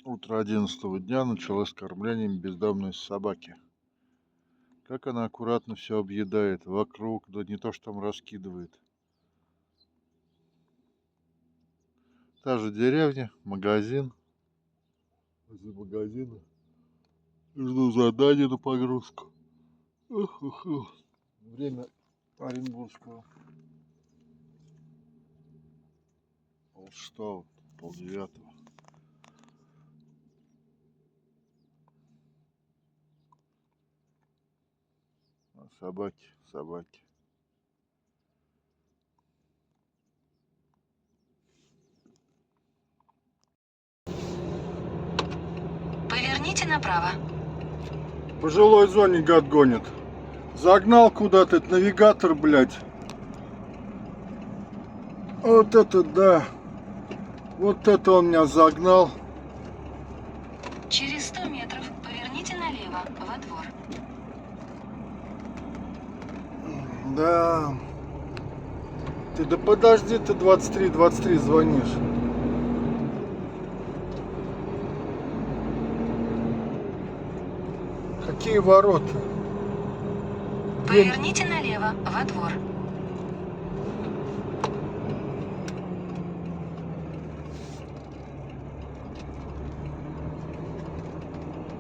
Утро 11-го дня началось с кормлением бездомной собаки. Как она аккуратно все объедает, вокруг, да не то что там раскидывает. Та же деревня, магазин. Возле магазина жду задания на погрузку. Ух. Время Оренбургского. Полшестого, полдевятого. А собаки. Поверните направо. По жилой зоне гад гонит. Загнал куда-то этот навигатор, блядь. Вот это да. Вот это он меня загнал. Через 100 метров поверните налево, во двор. Да. Ты да подожди, ты 23 звонишь. Какие ворота? Поверните налево, во двор.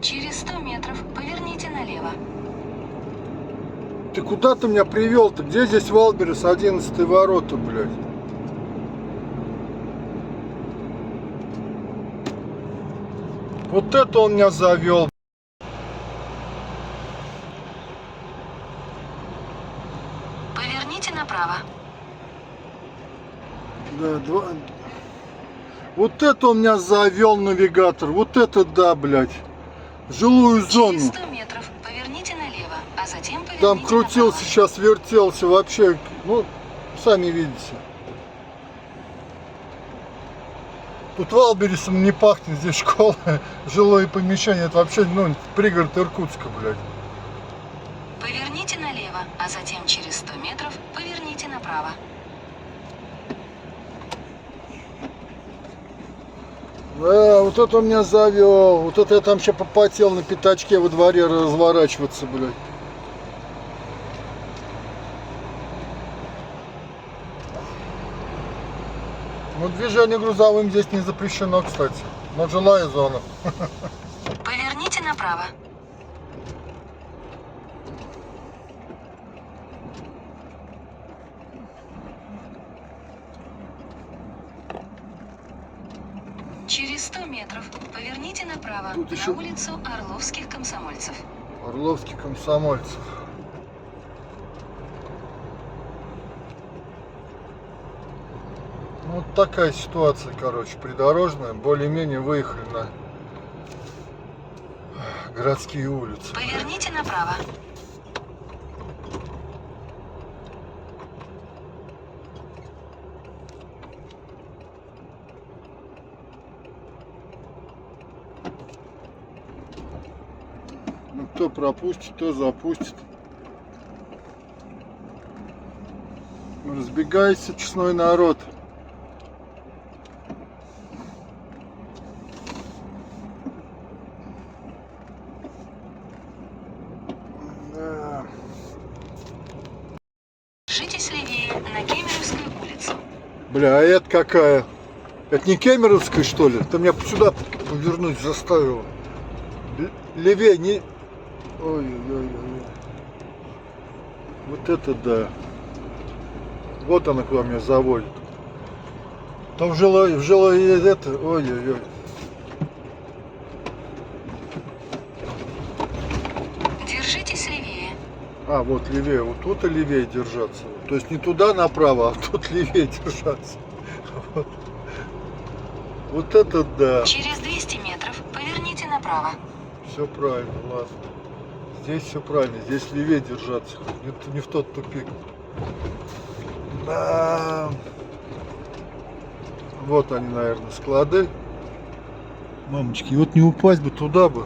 Через 100 метров поверните налево. Ты куда ты меня привел-то? Где здесь Валберес 11 ворота, блядь? Вот это он меня завел. Поверните направо. Да, Вот это он меня завел, навигатор. Вот это да, блядь. Жилую зону. Через 100 метров поверните налево, а затем поверните Там крутился, направо. сейчас вертелся вообще. Ну, сами видите. Тут Валбересом не пахнет, здесь школа, жилое помещение. Это вообще, ну, пригород Иркутска, блядь. Поверните налево, а затем через 100 метров поверните направо. Да, вот это он меня завел. Вот это я там еще попотел на пятачке во дворе разворачиваться, блядь. Ну, движение грузовым здесь не запрещено, кстати. Но жилая зона. Поверните направо. Через 100 метров поверните направо Тут на еще- улицу Орловских комсомольцев. Орловский комсомольцев. Ну, вот такая ситуация, короче, придорожная. Более-менее выехали на городские улицы. Поверните направо. Ну, кто пропустит, то запустит. Разбегайся, честной народ. Да. Держитесь левее на Кемеровскую улицу. Бля, а это какая? Это не Кемеровская, что ли? Ты меня сюда повернуть заставила. Левее не... Ой-ой-ой. Вот это да. Вот она куда меня заводит. Там в жилой это... Ой-ой-ой. Держитесь левее. А, вот левее. Вот тут и левее держаться. То есть не туда направо, а тут левее держаться. Вот, вот это да. Через 200 метров поверните направо. Все правильно, ладно. Здесь все правильно. Здесь левее держаться. Не в тот тупик. Да. Вот они, наверное, склады. Мамочки, вот не упасть бы туда бы.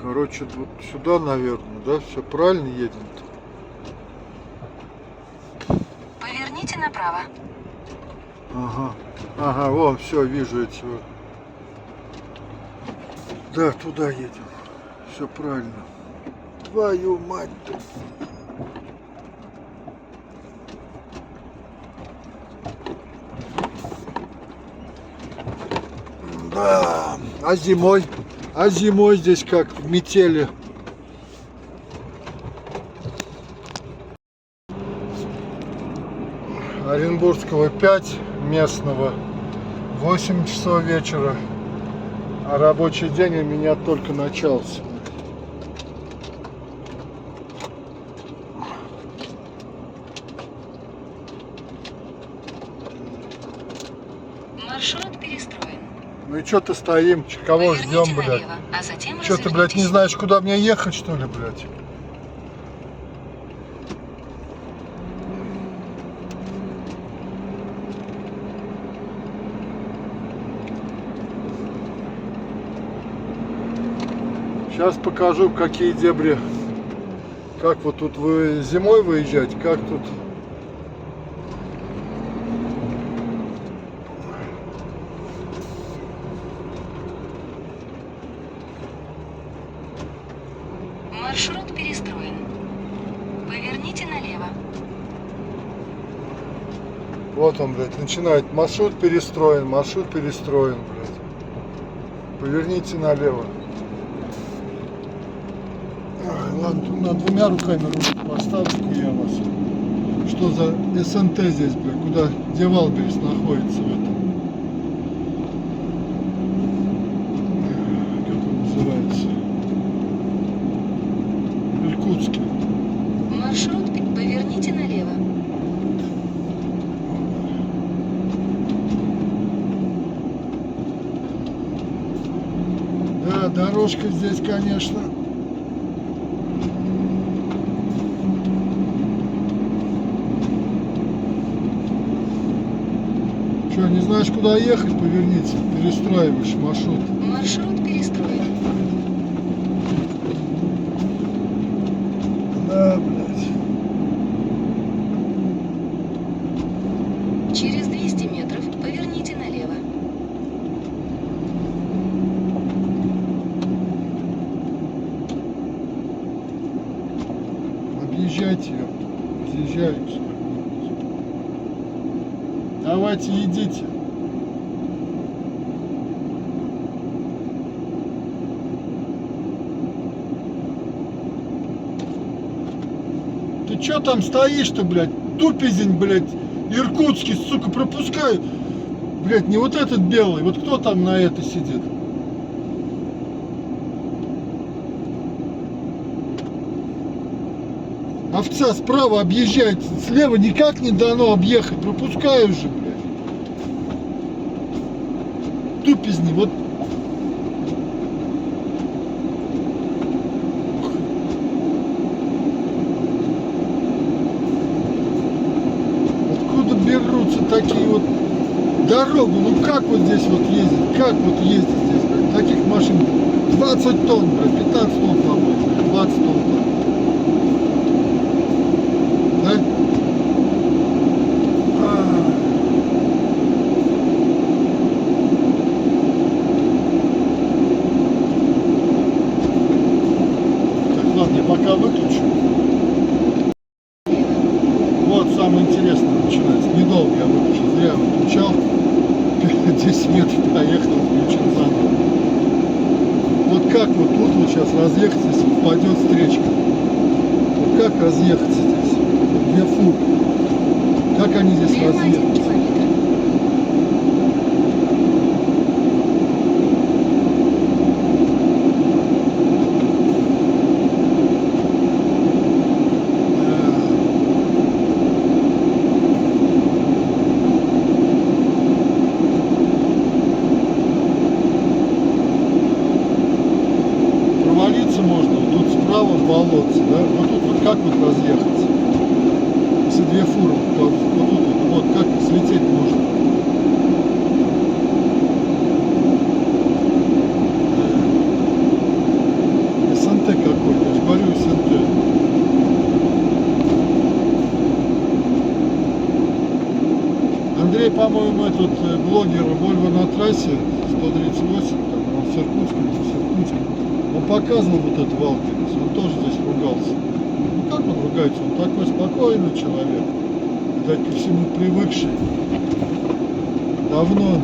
Короче, вот сюда, наверное, да? Все правильно едем-то? Поверните направо. Ага. Ага, вон, все, вижу эти вот. Да, туда едем. Все правильно. Твою мать-то. Да. А зимой? А зимой здесь как? В метели. Оренбургского 5, местного 8 часов вечера. А рабочий день у меня только начался. Маршрут перестроен. Ну и что ты стоим? Кого Поверните ждем, блядь? налево, а затем Что ты, блядь, не развернитесь. знаешь, куда мне ехать, что ли, блядь? Сейчас покажу, какие дебри. Как вот тут вы зимой выезжать, как тут. Маршрут перестроен. Поверните налево. Вот он, блядь, начинает. Маршрут перестроен, блядь. Поверните налево. Ай, ладно, тут на двумя руками руку поставлю, я вас. Что за СНТ здесь, блядь? Куда, где Валберес находится в этом? Как он называется? Иркутске. Маршрут поверните налево. Да, дорожка здесь, конечно. Что, не знаешь, куда ехать? Поверните. Перестраиваешь маршрут. Маршрут перестроен. Да, блядь. Через 200 метров поверните налево. Объезжайте ее. Съезжаю сюда. Давайте, идите. Ты чё там стоишь-то, блядь? Тупизень, блядь, иркутский, сука, пропускай. Блядь, не вот этот белый, вот кто там на это сидит? Овца справа объезжает, слева никак не дано объехать, пропускай уже, блядь. Тупизни, вот. Откуда берутся такие вот дорогу? Ну как вот здесь вот ездить? Как вот ездить здесь, блядь? Таких машин 20 тонн, блядь, 15 тонн, по-моему, 20 тонн. Да? Так, ладно, я пока выключу. Вот самое интересное начинается. Недолго я выключил, зря выключал. 10 метров проехал, включил заново. Вот как вот тут вот сейчас разъехаться, если упадет встречка? Вот как разъехаться здесь? Вот две фуры. Как они здесь Прямо 1 разъехаются? километр. Провалиться можно, вот тут справа в болотце, да? Вот тут вот как вот разъехаться? Если две фуры, то вот тут вот как слететь можно? трассе 138, там, в Иркутске, он показывал вот этот Валберес, он тоже здесь ругался. Ну как он ругается? Он такой спокойный человек, видать, ко всему привыкший. Давно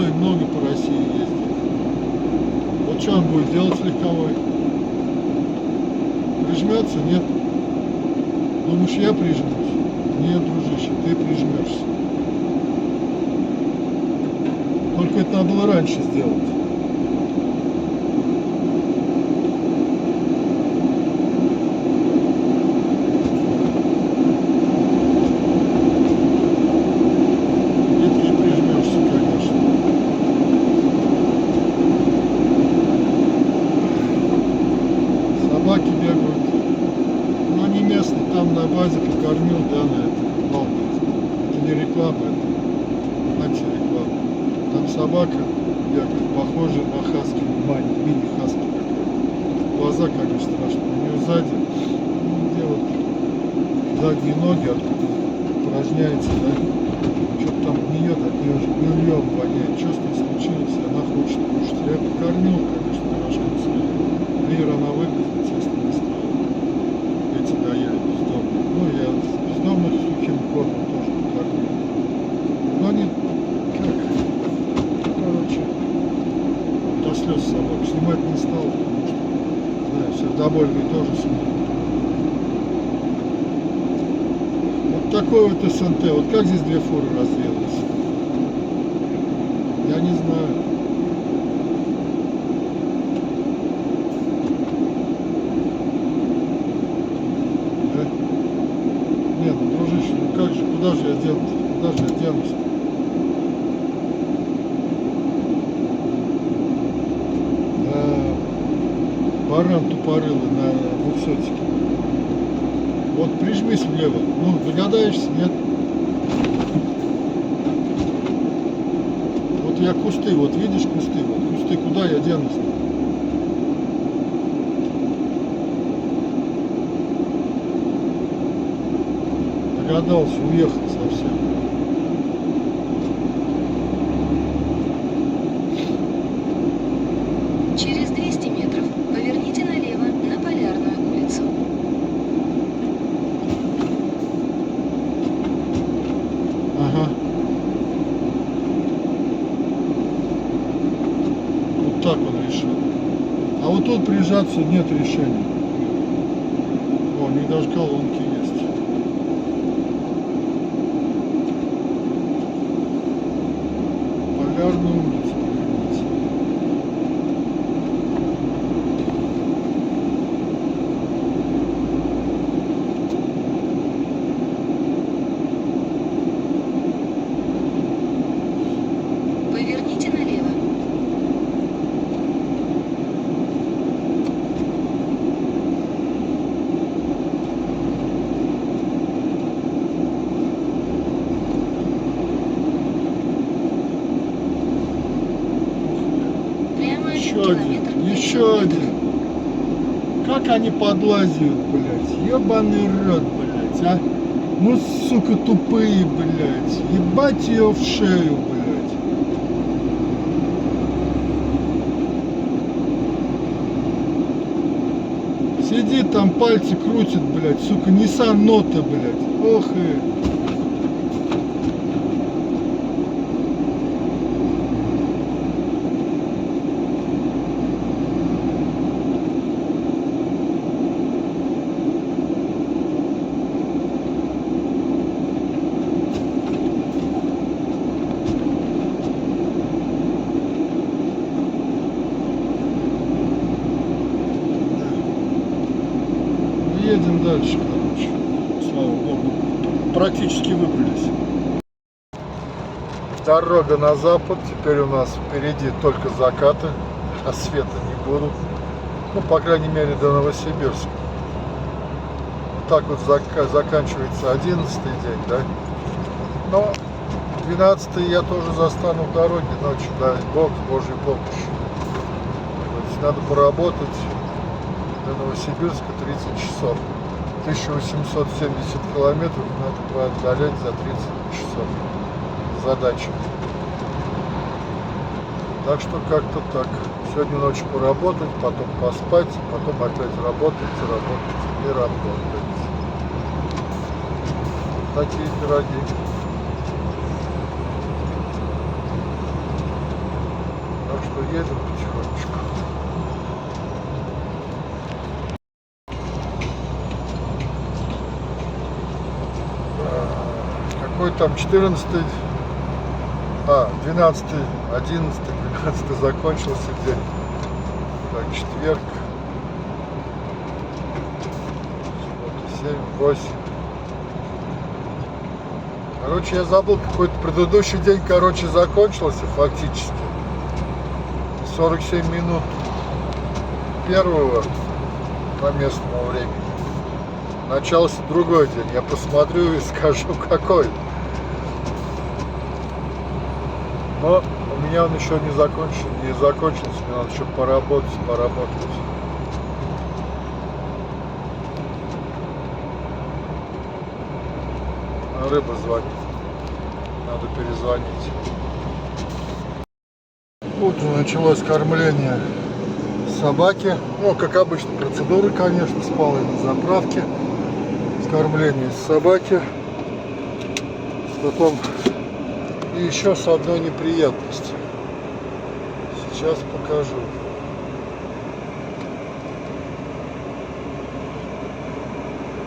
и много по России ездит. Вот что он будет делать легковой? Прижмется? Нет. Думаешь, я прижмусь? Нет, дружище, ты прижмешься. Только это надо было раньше сделать. И ты прижмешься, конечно. Собаки бегают. Но они местные, там на базе покормил, да, на это, балбес. Это не реклама, это антиреклама. Там собака бегает, похожая на хаски, мини-хаски какая-то. Глаза, конечно, страшные. У нее сзади, ну, где вот задние ноги, откуда упражняется, да. Что-то там гниет, от нее же гнильем воняет. Что с ней случилось? Она хочет кушать. Я покормил, конечно, пирожком своим. Лир она выгрызла, естественно, не стала. Эти доели бездомные. Ну, я бездомных сухим кормом тоже покормил. Но они, как, короче, до слез собак снимать не стал, потому что, знаю, сердобольные тоже смотрят. Вот такой вот СНТ. Вот как здесь две фуры разъедутся? Я не знаю. Да? Нет, ну, дружище, ну как же, куда же я денусь-то? Куда же я денусь-то? Баран тупорылый на двухсотике. Вот прижмись влево. Ну, догадаешься, нет? Вот я кусты, вот видишь кусты? Вот кусты, куда я денусь-то? Догадался, уехал совсем. Через 200 метров поверните налево на Полярную улицу. Ага. Вот так он решил. А вот тут прижаться нет решения. О, у них даже колонки есть. Полярную улицу. поверните. Поверните налево. Прямо 1 Еще километр. один, еще один. Как они подлазят, блядь. Ебаный рот, блядь, а. Ну, сука, тупые, блядь. Ебать ее в шею, блядь. Сидит там, пальцы крутит, блядь. Сука, Nissan Note, блядь. Ох и. Едем дальше, короче. Слава богу. Практически выбрались. Дорога на запад. Теперь у нас впереди только закаты. А света не будут. Ну, по крайней мере, до Новосибирска. Вот так вот заканчивается 11-й день, да? Но 12-й я тоже застану в дороге ночью, дай Бог, с Божьей помощью. То есть надо поработать. До Новосибирска 30 часов. 1870 километров надо преодолеть за 30 часов. Задача. Так что как-то так. Сегодня ночью поработать, потом поспать, потом опять работать и работать. Такие пироги. Так что едем потихонечку. Какой там 14-й, 12-й, 11-й, 12-й закончился день. Так, четверг. Суббота, 7, 8. Короче, я забыл, какой-то предыдущий день, закончился фактически. 47 минут первого по местному времени. Начался другой день. Я посмотрю и скажу, какой. Но у меня он еще не закончился. Мне надо еще поработать. А рыба звонит. Надо перезвонить. Вот началось кормление собаки. Ну, как обычно, процедуры, конечно, спал я на заправке. Кормление собаки. Потом и еще с одной неприятностью. Сейчас покажу.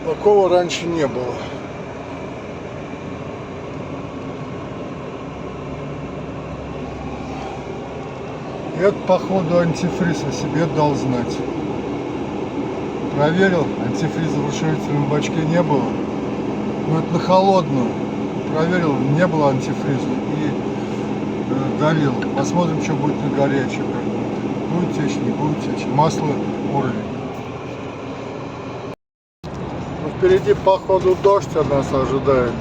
Такого раньше не было. Это, походу, антифриз о себе дал знать. Проверил, антифриза в расширительном бачке не было. Но это на холодную. Проверил, не было антифриза и долил. Посмотрим, что будет на горячую. Будет течь, не будет течь. Масло уровень. Ну, впереди, походу, дождь от нас ожидает.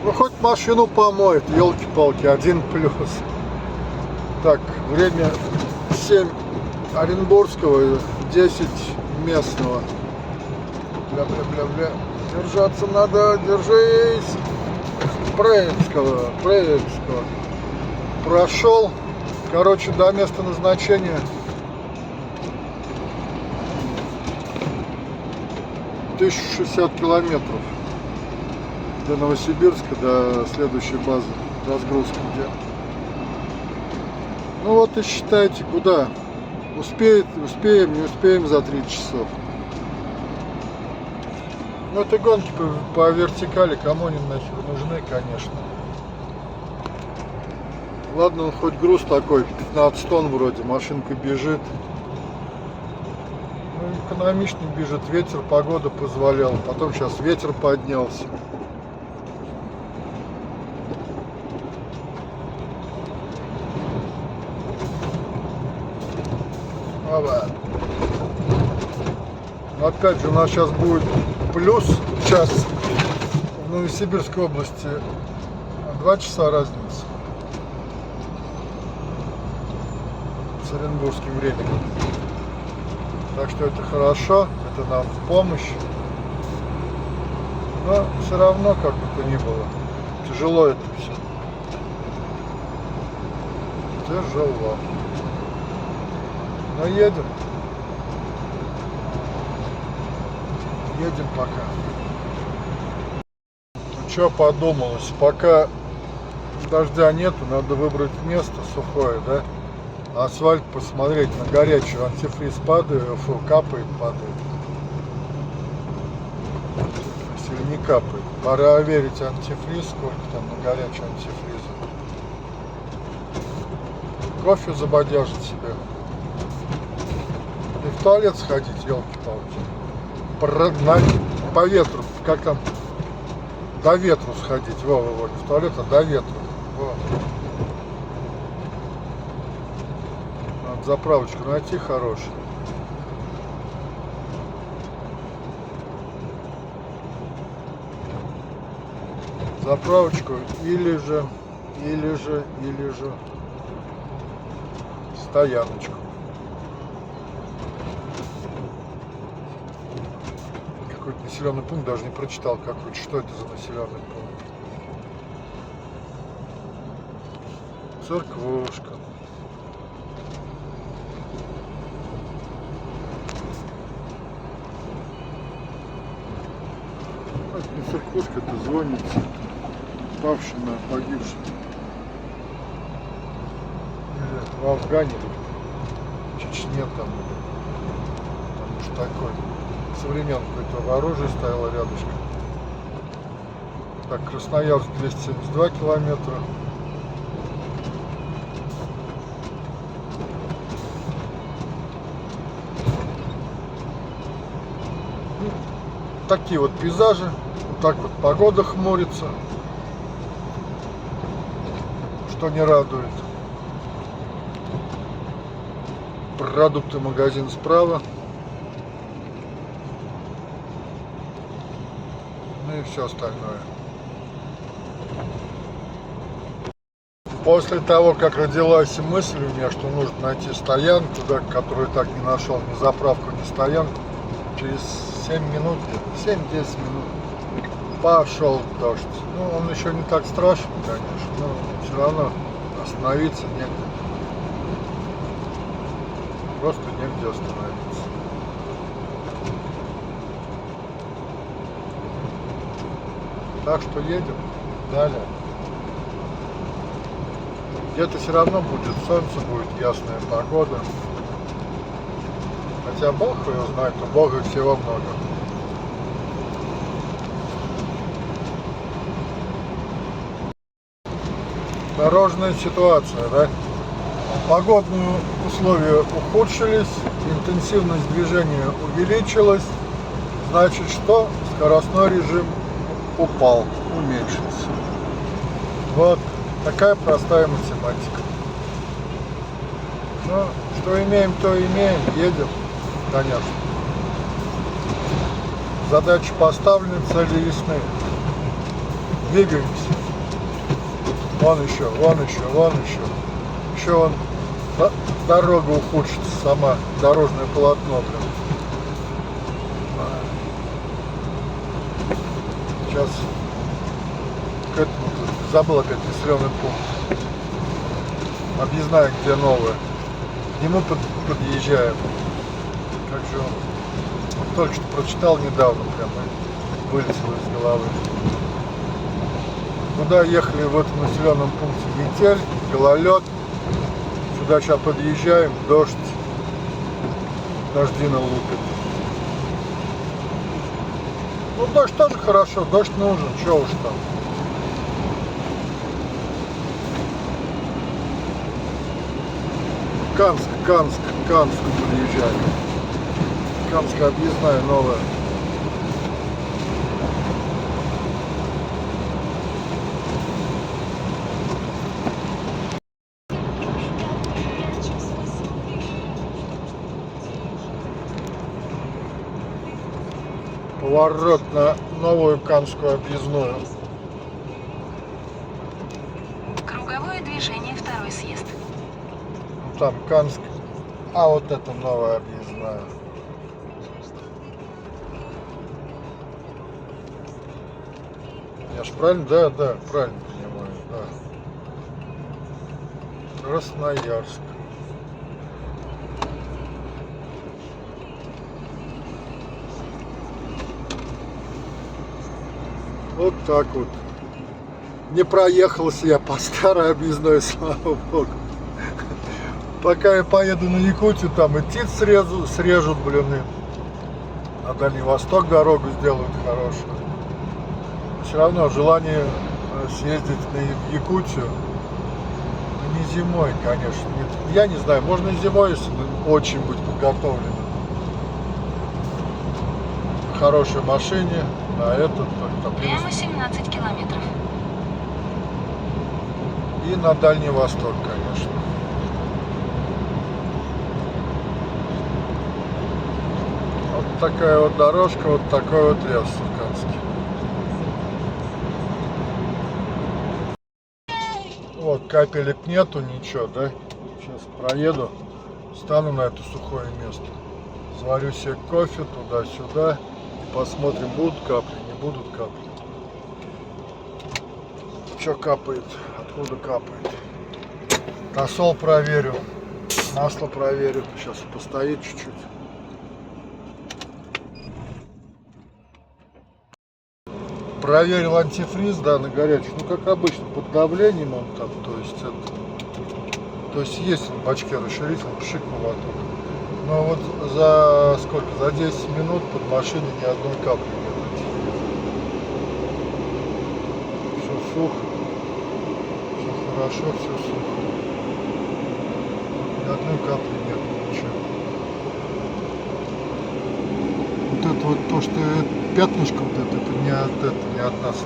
Ну, хоть машину помоет, елки-палки, 1 плюс. Так, время 7 оренбургского, 10 местного. Бля. Держаться надо, держись. Преевского. Прошел. Короче, до места назначения 1060 километров. До Новосибирска, до следующей базы разгрузки, где. Ну вот и считайте, куда. Успеем, не успеем за 3 часов. Ну это гонки по вертикали, кому они нахер нужны, конечно. Ладно, он хоть груз такой, 15 тонн вроде, машинка бежит. Ну, экономично бежит, ветер, погода позволяла. Потом сейчас ветер поднялся. Но опять же, у нас сейчас будет плюс час в Новосибирской области, 2 часа разница с оренбургским временем. Так что это хорошо, это нам в помощь. Но все равно, как бы то ни было, тяжело это все. Тяжело. Но едем. Едем пока. Ну что подумалось, пока дождя нету, надо выбрать место сухое, да? Асфальт посмотреть на горячую, антифриз падает, капает. Если не капает. Проверить антифриз, сколько там на горячий антифриз. Кофе забодяжить себе. И в туалет сходить, елки-палки. По ветру, как там, до ветру сходить, не в туалет, а до ветру. Надо заправочку найти хорошую. Заправочку или же стояночку. Какой-то населенный пункт, даже не прочитал какой-то, что это за населенный пункт. Церквушка. окошко-то звонится. Павшим, погибшим. Или в Афгане, или в Чечне там. Потому что такой со времен какое-то оружие стояло рядышком. Так, Красноярск 272 километра. Ну, такие вот пейзажи. Вот так вот погода хмурится. Что не радует. Продукты, магазин справа. Ну и все остальное. После того, как родилась мысль у меня, что нужно найти стоянку, да, которую так не нашел, ни заправку, ни стоянку, через 7 минут, 7-10 минут пошел дождь. Ну, он еще не так страшен, конечно, но все равно остановиться негде. Просто негде остановиться. Так что едем далее. Где-то все равно будет солнце, будет ясная погода. Хотя Бог его знает, у Бога всего много. Дорожная ситуация, да? Погодные условия ухудшились, интенсивность движения увеличилась. Значит, что? Скоростной режим упал, уменьшился. Вот такая простая математика. Ну, что имеем, то имеем, едем, конечно. Задачи поставлены, цели ясны. Двигаемся. Вон еще, вон еще, вон еще. Еще вон дорога ухудшится сама, дорожное полотно. Сейчас к этому забыл опять населенный пункт. Объездная, где новая. К нему подъезжаем. Как же он? Только что прочитал недавно, прямо вылетело из головы. Куда ехали в этом населенном пункте? Метель, гололед. Сюда сейчас подъезжаем, дождь. Дождина лупит. Ну, дождь тоже хорошо, дождь нужен, чего уж там. Канск подъезжаем. Канская объездная новая. Поворот на новую Канскую объездную. Круговое движение, второй съезд. Ну, там Канск. А вот это новая объездная. Я ж правильно? Да, правильно понимаю, да. Красноярск. Вот так вот. Не проехался я по старой объездной, слава богу. Пока я поеду на Якутию, там и ТИЦ срежут, блин, и на Дальний Восток дорогу сделают хорошую. Все равно желание съездить в Якутию, ну, не зимой, конечно. Нет. Я не знаю, можно и зимой, если очень быть подготовлен. На хорошей машине, на этот, там, Прямо 17 километров. и на Дальний Восток, конечно. Вот такая вот дорожка, вот такой вот лес в Канске. Вот капелек нету, ничего, да? Сейчас проеду, стану на это сухое место, заварю себе кофе туда-сюда и посмотрим, будут капли, не будут капли. Что капает, откуда капает. Тосол проверю, масло проверю, сейчас постоит чуть-чуть. проверил антифриз, да, на горячий. Ну, как обычно, под давлением он там, то есть есть в бачке расширитель, пшикнул оттуда. Но вот за сколько? За 10 минут под машиной ни одной капли нет. Все сухо, все хорошо, все сухо. Ни одной капли нет, ничего. Вот это вот то, что пятнышко вот это не от нас.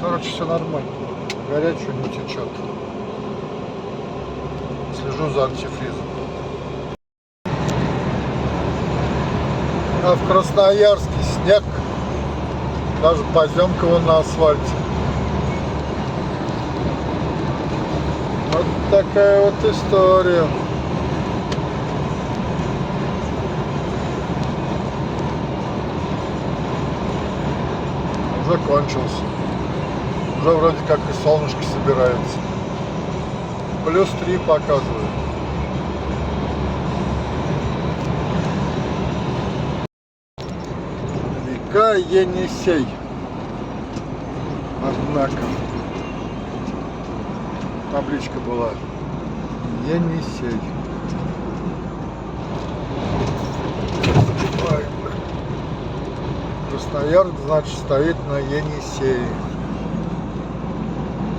Короче, все нормально. Горячего не течет. Слежу за антифризом. А в Красноярске снег. Даже поземка вон на асфальте. Вот такая вот история. Уже кончился. Уже вроде как и солнышко собирается. Плюс 3 показывает. Река Енисей. Однако. Табличка была. Енисей. Ой. Красноярск, значит, стоит на Енисее.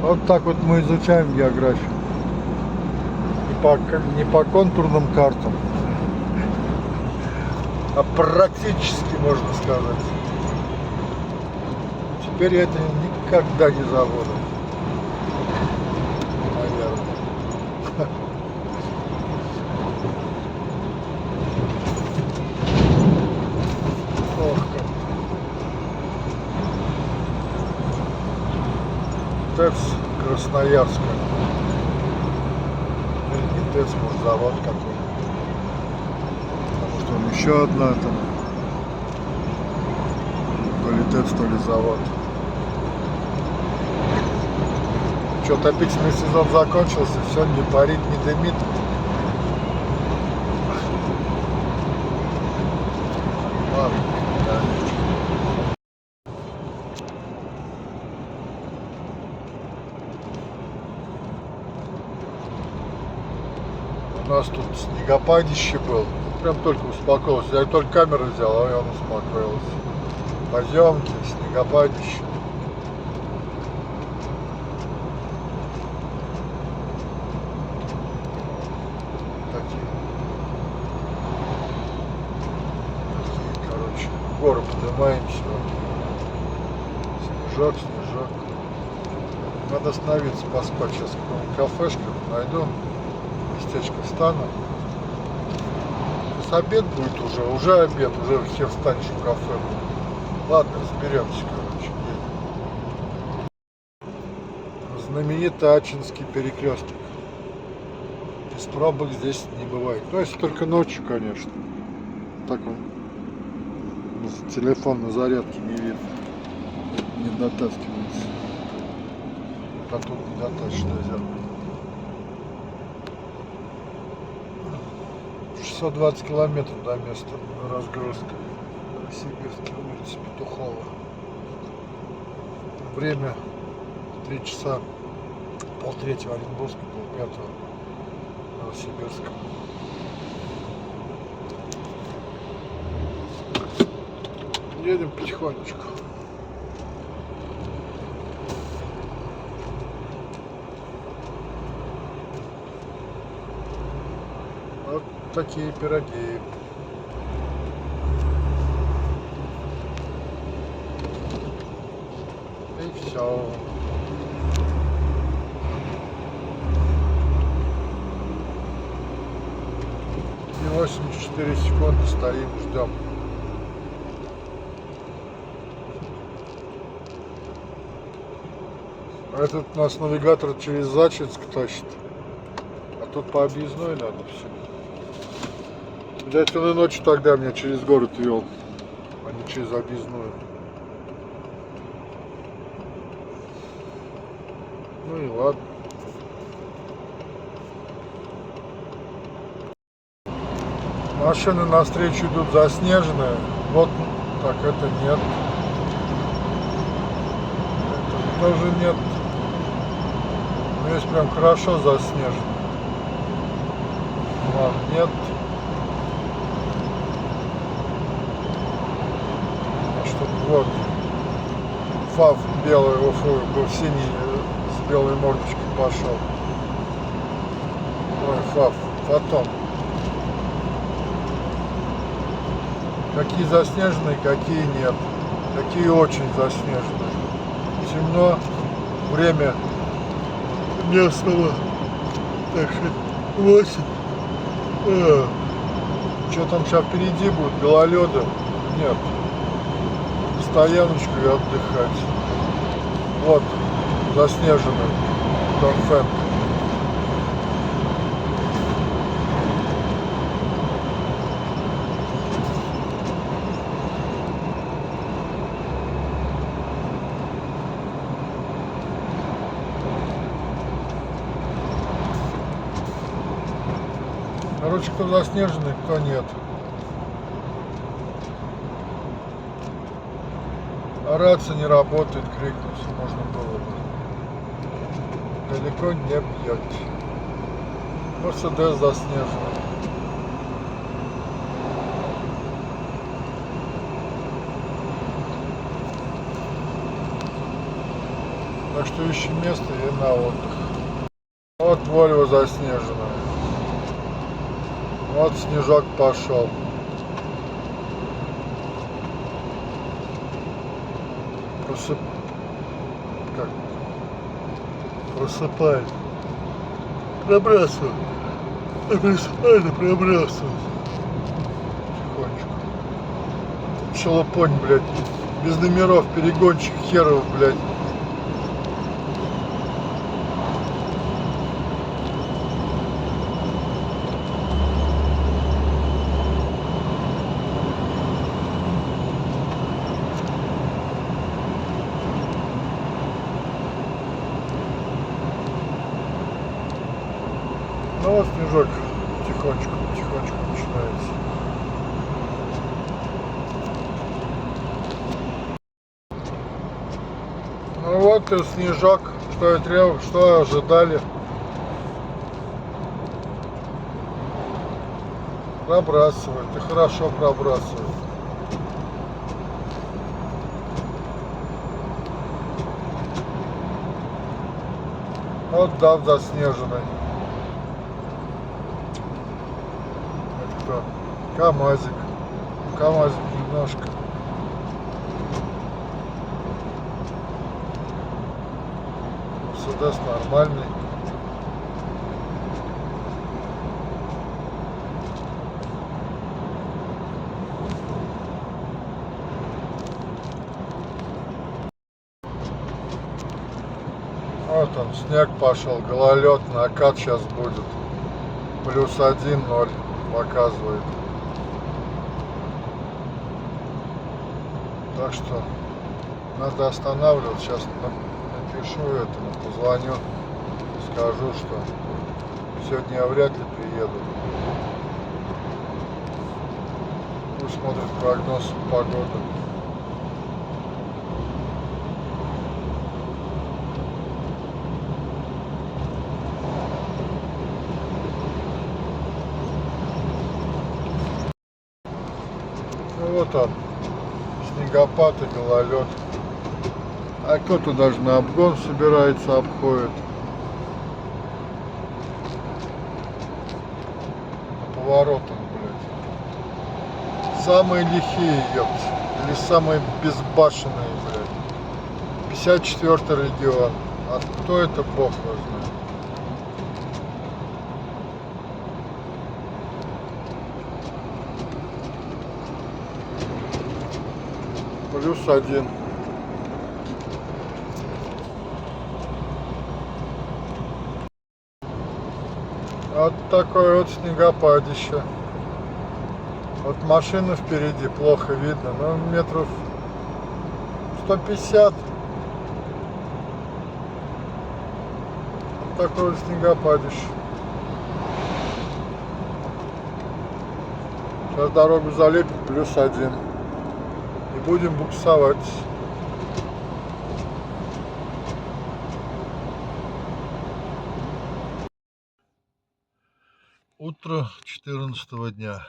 Вот так вот мы изучаем географию. Не по контурным картам, а практически, можно сказать. Теперь я это никогда не забуду. Наверное. Ох, как. ТЭЦ Красноярска. ТЭЦ, может, завод какой-нибудь. Потому что он еще одна там. То ли ТЭЦ, то ли завод. Что, отопительный сезон закончился, все, не парит, не дымит. Ладно, да. У нас тут снегопадище был. Прям только успокоился. Я только камеру взял, а он успокоился. Поземки, снегопадище. Такие. Короче, в гору поднимаемся. Снежок, снежок. Надо остановиться, поспать. Сейчас какую-нибудь кафешку найду. Местечко встану. Сейчас обед будет уже обед, уже хер встанешь в кафе. Ладно, разберемся, короче. Едем. Знаменитый Ачинский перекресток. Без пробок здесь не бывает. Ну, если только ночью, конечно. Так он. Телефон на зарядке не видно. Не дотаскивается. А тут не дотащишь до зеркала. 620 километров до места разгрузки. Сибирский, улица Петухова. Время 3 часа, полтретьего Оренбургска, полпятого Новосибирска. Едем потихонечку. Вот такие пироги. И все. И 84 секунды стоим, ждем. А этот у нас навигатор через Зачинск тащит. А тут по объездной надо все. Видать, он и ночью тогда меня через город вел, а не через объездную. Ну и ладно. Машины навстречу идут заснеженные. Вот так это нет. тоже нет. Здесь прям хорошо заснежено. Вон, нет. Чтоб вот фав белый, был синий с белой мордочкой пошел. Ой, фав, потом. Какие заснеженные, какие нет. Какие очень заснеженные. Темно, время местного. Так что 8. Что там сейчас впереди будет? Гололеда? Нет. Стояночку и отдыхать. Вот, заснеженный Донфэн. Короче, кто заснеженный, кто нет. А рация не работает, крикнуть можно было бы. Далеко не бьет. Мерседес заснеженный. Так что ищем место и на отдых. Вот Вольво заснеженная. Вот снежок пошел. Просыпает. Пробрасывает. Просыпает и пробрасывает. Тихонечко. Шалопонь, блядь. Без номеров, перегонщик херов, блядь. Ну вот снежок потихонечку начинается. Ну вот и снежок, что и требовали, что ожидали. Пробрасывает, и хорошо пробрасывает. Вот дав заснеженный. КамАЗик. КамАЗик немножко. Мерседес нормальный. Вот он, снег пошел, гололед, накат сейчас будет. +1, 0 показывает. Так что надо останавливаться. Сейчас напишу этому, позвоню, скажу, что сегодня я вряд ли приеду. Пусть смотрит прогноз погоды. Ну вот он. Снегопад и гололед. А кто-то даже на обгон собирается, обходит. Поворотом, блядь. Самые лихие, ёпт. Или самые безбашенные, блядь. 54-й регион. А кто это, бог его знает. +1. Вот такое вот снегопадище. Вот машины впереди плохо видно, но метров 150. Вот такое вот снегопадище. Сейчас дорогу залепит, +1. И будем буксовать. Утро 14 дня.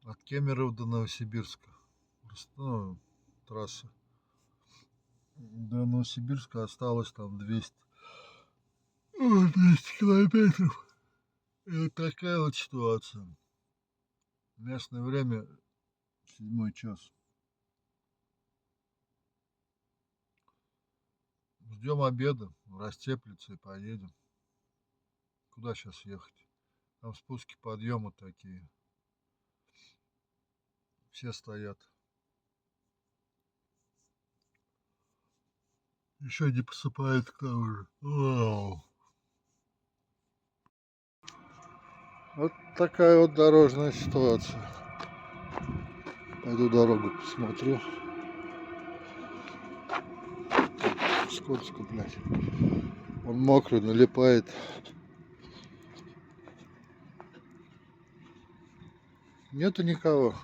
От Кемерово до Новосибирска. Ну, трасса. До Новосибирска осталось там 200 километров. И вот такая вот ситуация. Местное время 7 час. Ждем обеда, растеплится и поедем. Куда сейчас ехать? Там спуски, подъемы такие. Все стоят. Еще не посыпает к тому же. Вау. Вот такая вот дорожная ситуация. Пойду дорогу посмотрю. Скользко, блядь. Он мокрый, налипает. Нету никого.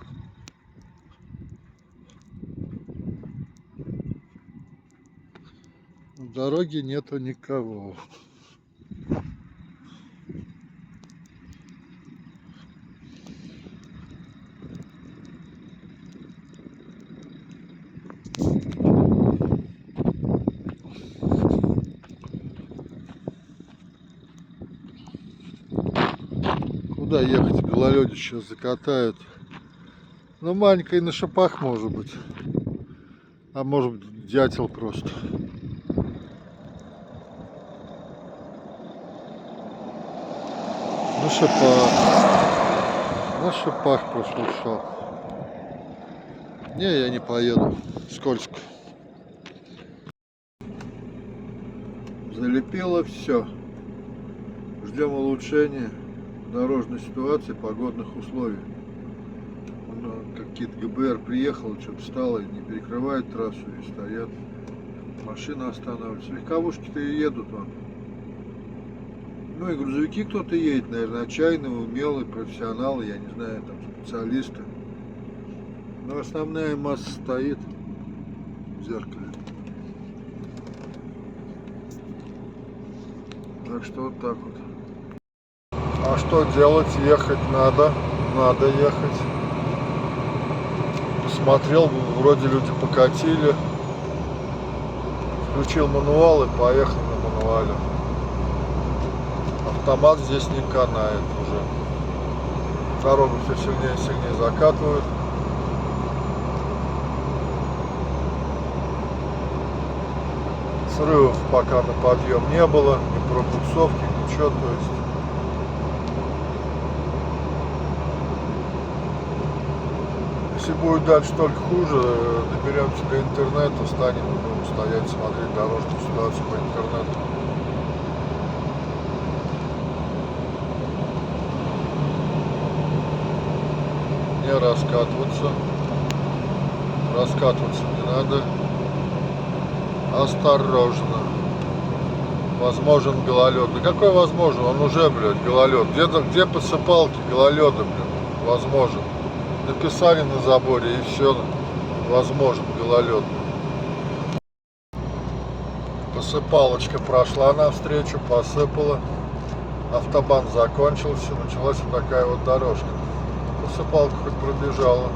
На дороге нету никого. Куда ехать? Гололедище сейчас закатают. Ну, маленькая на шипах может быть. А может быть дятел просто. На шипах. На шипах просто ушел. Не, я не поеду. Скользко. Залепило все. Ждем улучшения дорожной ситуации, погодных условий. Какие-то ГБР приехал, что-то встало, не перекрывает трассу и стоят. Машины останавливаются. Легковушки-то и едут вон. Ну и грузовики кто-то едет, наверное, отчаянные, умелые, профессионалы, я не знаю, там специалисты. Но основная масса стоит в зеркале. Так что вот так вот. А что делать? Ехать надо. Надо ехать. Посмотрел, вроде люди покатили. Включил мануал и поехал на мануале. Автомат здесь не канает уже. Дорогу все сильнее и сильнее закатывают. Срывов пока на подъем не было, ни пробуксовки, ничего, то есть. Если будет дальше только хуже, доберемся до интернета, станем стоять, смотреть дорожную ситуацию по интернету. Не раскатываться. Раскатываться не надо. Осторожно. Возможен гололед. Да какой возможен? Он уже, блядь, гололед. Где посыпалки гололеда, блядь? Возможен. Написали на заборе и все. Возможен гололед. Посыпалочка прошла навстречу, посыпала. Автобан закончился. Началась вот такая вот дорожка. Посыпалка хоть пробежала.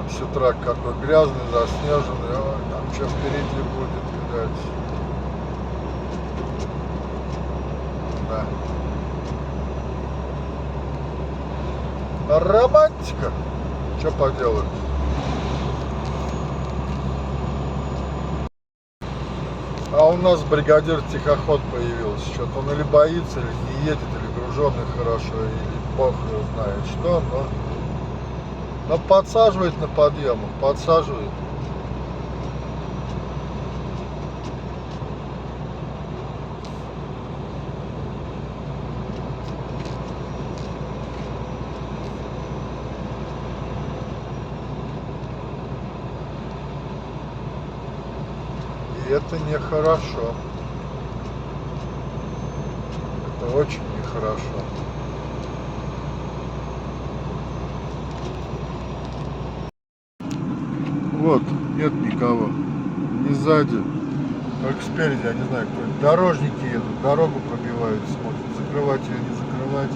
Все трак какой грязный, заснеженный. Ой, там что впереди будет, видать. Да. Романтика. Что поделать? А у нас бригадир тихоход появился. Что-то он или боится, или не едет, или груженный хорошо, или бог знает что, но подсаживает на подъемах, подсаживает. И это нехорошо. Это очень нехорошо. Вот, нет никого. Ни сзади, только спереди, я не знаю, кто. Дорожники едут, дорогу пробивают, смотрят. закрывать ее, не закрывать.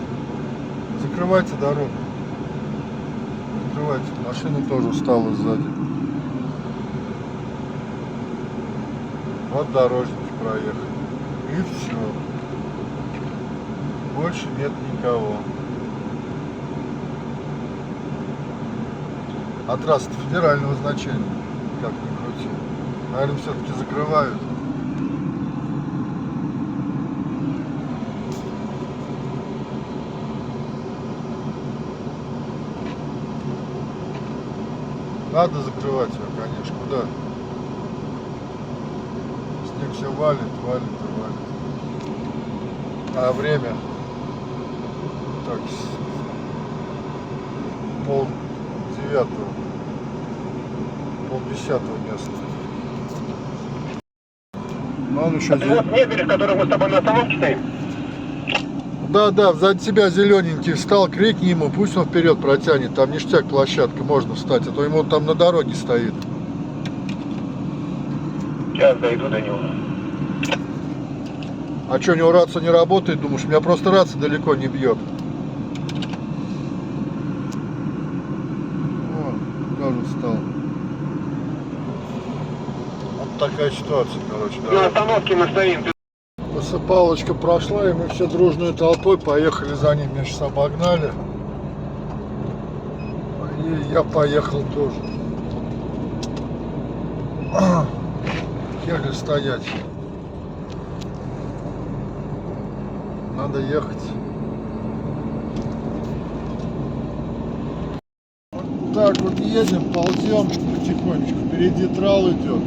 Закрывайте дорогу. Закрывайте. Машина тоже устала сзади. Вот дорожники проехали. И все. Больше нет никого. А трасса федерального значения. Как ни крути. Наверное, все-таки закрывают. Надо закрывать ее, конечно. Куда? Снег все валит, валит и валит. А время так, пол-9, пол-10 места. Ну, он еще Это вот мебель, в которой мы с тобой на остановке стоим? Да, сзади тебя зелененький встал, крикни ему, пусть он вперед протянет, там ништяк площадка, можно встать, а то ему там на дороге стоит. Сейчас дойду до него. А что, у него рация не работает, думаешь? У меня просто рация далеко не бьет. О, тоже встал. Вот такая ситуация, короче. На Да. остановке мы стоим. Посыпалочка прошла, и мы все дружной толпой поехали за ним, меня сейчас обогнали. И я поехал тоже. Еле стоять. Надо ехать. Вот так вот едем, ползем потихонечку. Впереди трал идет.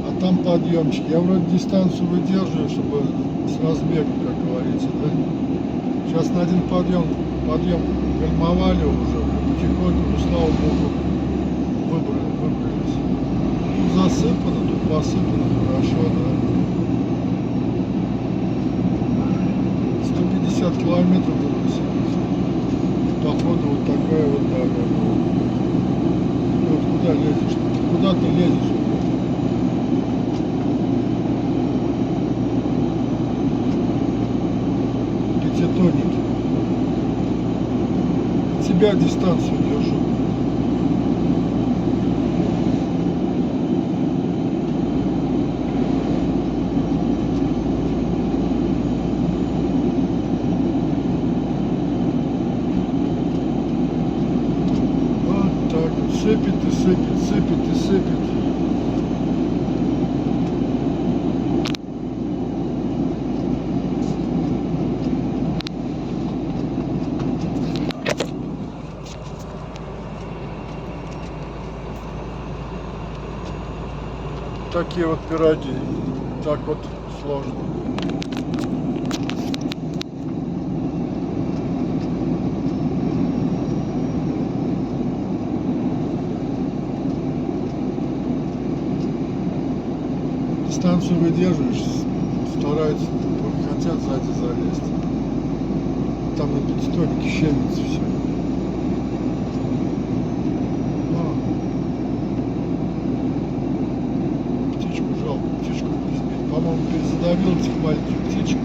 А там подъемчик. Я вроде дистанцию выдерживаю, чтобы с разбега, как говорится, да? Сейчас на один подъем гальмовали уже. Потихоньку, слава богу, выбрались. Тут засыпано, тут посыпано хорошо, да? 150 километров до Новосибирска. Походу вот такая вот дорога. И вот куда лезешь? Куда ты лезешь? Пятитонники. От тебя дистанцию держу. Сыпет и сыпет, сыпет и сыпет. Такие вот пироги. Так вот сложно. Дистанцию выдерживаешь, стараются, хотят сзади залезть. Там на пятитоннике щемится все. Птичку жалко, птичку не сбить. По-моему, перезадавил этих маленьких птичек.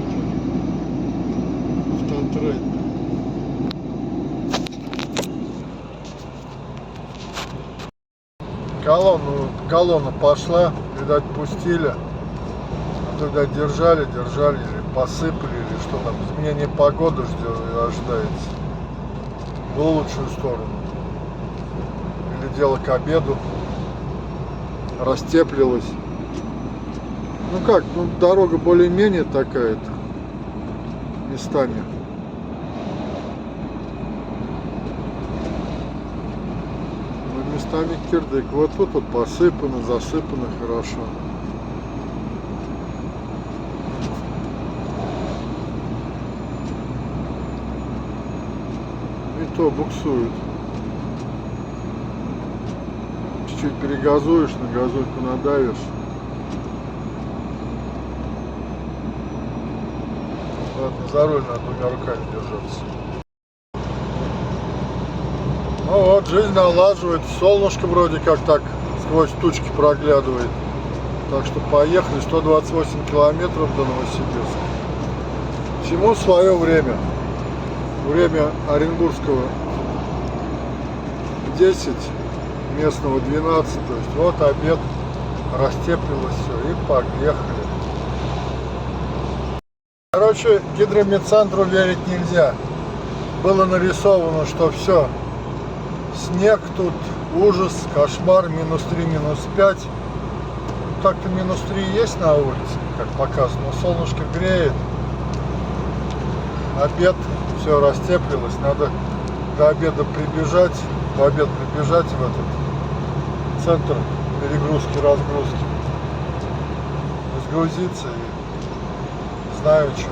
Автотрейд. Колонна пошла, видать, пустили. Тогда держали, или посыпали, или что там. Изменение погоды ожидается. В лучшую сторону. Или дело к обеду. Растеплилось. Ну как, ну дорога более-менее такая-то. Местами. Местами кирдык. Вот тут вот посыпано, засыпано хорошо. И то буксует. Чуть-чуть перегазуешь, на газульку надавишь. Ладно, за руль надо двумя руками держаться. Ну вот, жизнь налаживает, солнышко вроде как так сквозь тучки проглядывает. Так что поехали, 128 километров до Новосибирска. Всему свое время. Время Оренбургского 10, местного 12. То есть вот обед, растеплилось все и поехали. Короче, гидрометцентру верить нельзя. Было нарисовано, что все, снег тут, ужас, кошмар, -3, -5. Так-то -3 есть на улице, как показано, но солнышко греет. Обед, все растеплилось, надо до обеда прибежать, в обед прибежать в этот центр перегрузки, разгрузки, разгрузиться и знаю что.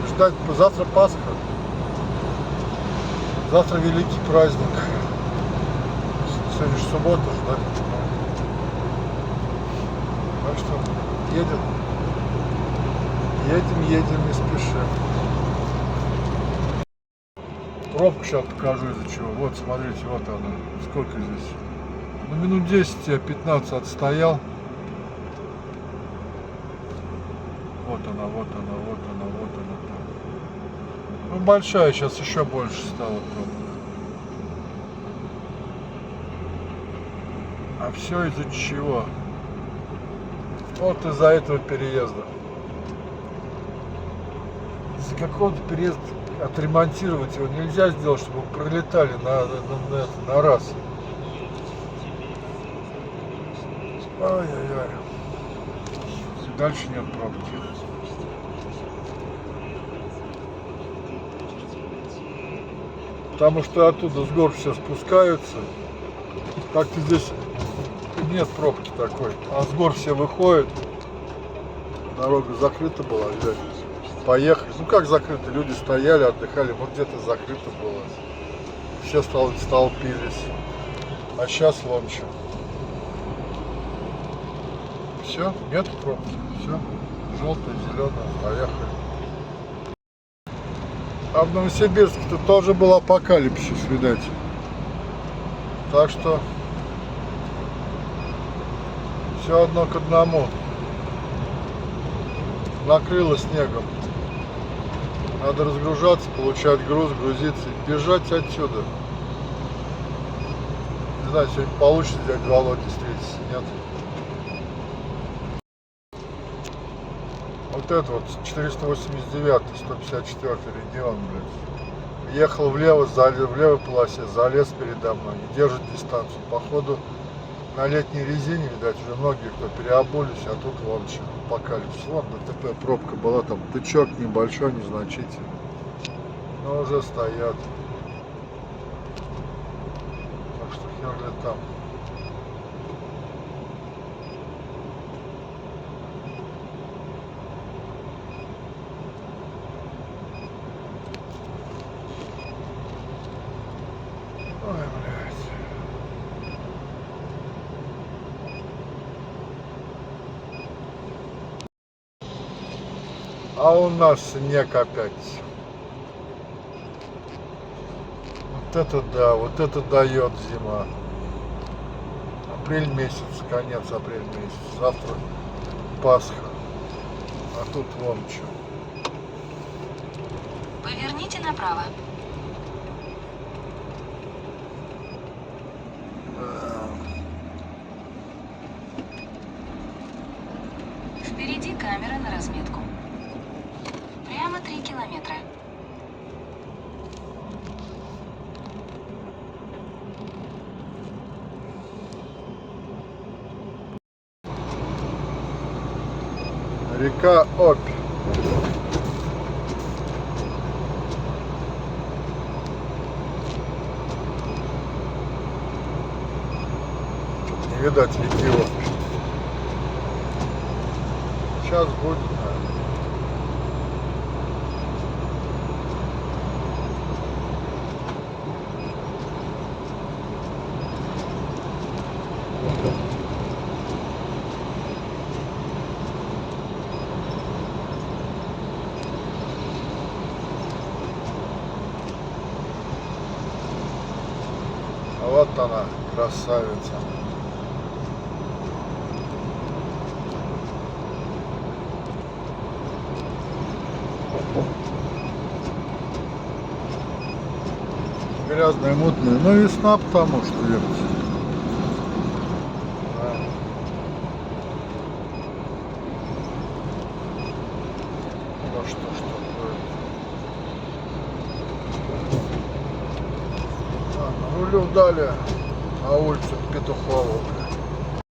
Ждать, завтра Пасха, завтра великий праздник, сегодня же суббота же, да? Так что едем, не спешим. Пробку сейчас покажу из-за чего. Вот, смотрите, вот она. Сколько здесь? Ну, минут 10, я 15 отстоял. Вот она. Ну, большая, сейчас еще больше стала пробка. А все из-за чего? Вот из-за этого переезда. Из-за какого-то переезда отремонтировать его нельзя сделать, чтобы пролетали на раз. Ай-яй-яй. Дальше нет пробки. Потому что оттуда с гор все спускаются. Так-то здесь нет пробки такой. А с гор все выходят. Дорога закрыта была, видать. Поехали. Ну как закрыто? Люди стояли, отдыхали. Вот где-то закрыто было. Все столпились. А сейчас вон что. Все, нет пробки. Все. Желтое, зеленое. Поехали. А в Новосибирске-то тоже был апокалипсис, видать. Так что все одно к одному. Накрыло снегом. Надо разгружаться, получать груз, грузиться и бежать отсюда. Не знаю, сегодня получится дядя Володя встретиться, нет. Вот это вот 489, 154 регион, блядь. Ехал влево, в левой полосе, залез передо мной и держит дистанцию. Походу на летней резине, видать, уже многие кто переобулись, а тут вон что, апокалипсис. Вон ДТП, пробка была, там тычок небольшой, незначительный. Но уже стоят. Так что хер ли там. Ой, блядь. А у нас снег опять. Вот это да, вот это дает зима. Апрель месяц, конец апрель месяц. Завтра Пасха. А тут вон что. Поверните направо. Впереди камера на разметку. Прямо 3 километра. Река Обь. Не видать реки Обь. Сейчас будет, наверное. А вот она, красавица. грязная, мутная. Но весна, потому что ехать. Ну что ж такое. Ладно, рулю далее на улицу Петухову.